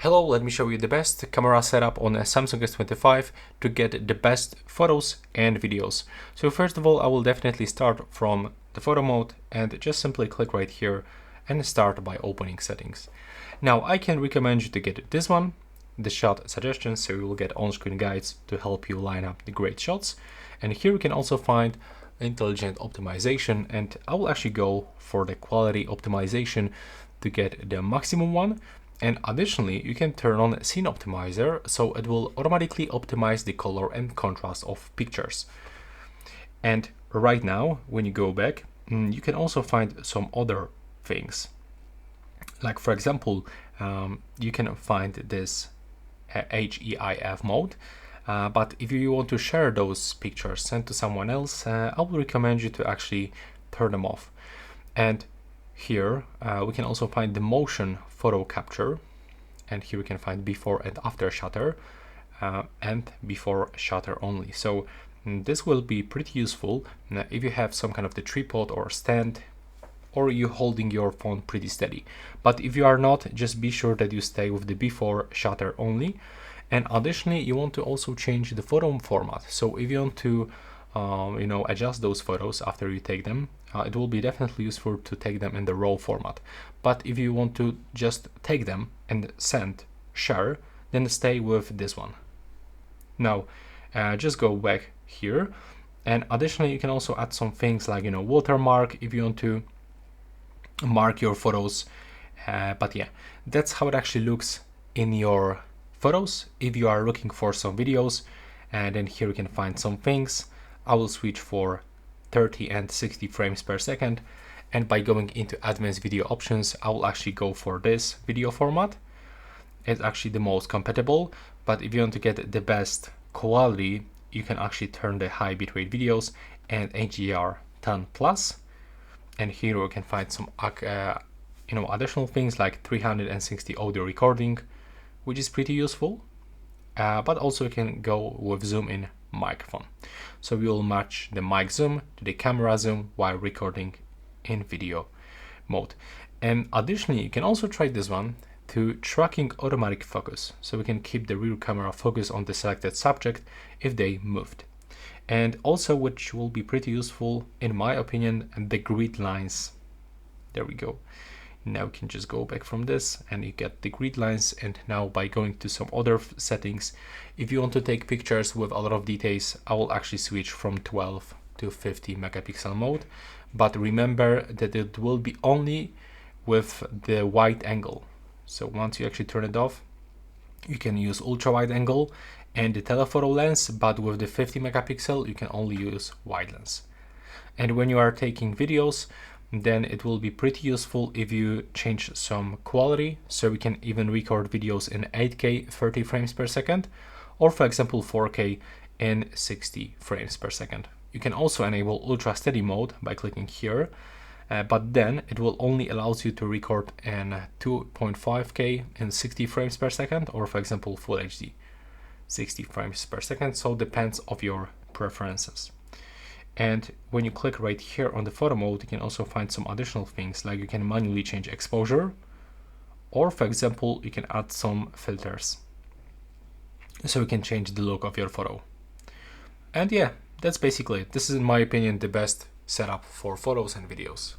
Hello, let me show you the best camera setup on a Samsung S25 to get the best photos and videos. So first of all, I will definitely start from the photo mode and just simply click right here and start by opening settings. Now I can recommend you to get this one, the shot suggestions, so you will get on-screen guides to help you line up the great shots. And here you can also find intelligent optimization, and I will actually go for the quality optimization to get the maximum one. And additionally, you can turn on Scene Optimizer, so it will automatically optimize the color and contrast of pictures. And right now, when you go back, you can also find some other things. Like for example, you can find this HEIF mode. But if you want to share those pictures sent to someone else, I would recommend you to actually turn them off. And here we can also find the motion photo capture, and here we can find before and after shutter and before shutter only. So this will be pretty useful if you have some kind of the tripod or stand, or you holding your phone pretty steady. But if you are not, just be sure that you stay with the before shutter only. And additionally, you want to also change the photo format. So if you want to adjust those photos after you take them, it will be definitely useful to take them in the RAW format. But if you want to just take them and send, share, then stay with this one. Now, just go back here. And additionally, you can also add some things like, watermark if you want to mark your photos. But yeah, that's how it actually looks in your photos. If you are looking for some videos, and then here you can find some things. I will switch for 30 and 60 frames per second, and by going into advanced video options, I will actually go for this video format. It's actually the most compatible, but if you want to get the best quality, you can actually turn the high bitrate videos and HDR10 plus, and here we can find some additional things like 360 audio recording, which is pretty useful, but also you can go with zoom in microphone. So we will match the mic zoom to the camera zoom while recording in video mode. And additionally, you can also try this one to tracking automatic focus. So we can keep the rear camera focus on the selected subject if they moved. And also, which will be pretty useful in my opinion, the grid lines. There we go. Now you can just go back from this and you get the grid lines. And now by going to some other settings, if you want to take pictures with a lot of details, I will actually switch from 12 to 50 megapixel mode. But remember that it will be only with the wide angle. So once you actually turn it off, you can use ultra wide angle and the telephoto lens, but with the 50 megapixel, you can only use wide lens. And when you are taking videos, then it will be pretty useful if you change some quality, so we can even record videos in 8K 30 frames per second, or for example 4K in 60 frames per second. You can also enable ultra steady mode by clicking here, but then it will only allow you to record in 2.5K in 60 frames per second, or for example Full HD 60 frames per second, so it depends of your preferences. And when you click right here on the photo mode, you can also find some additional things, like you can manually change exposure, or for example, you can add some filters. So you can change the look of your photo. And yeah, that's basically it. This is in my opinion the best setup for photos and videos.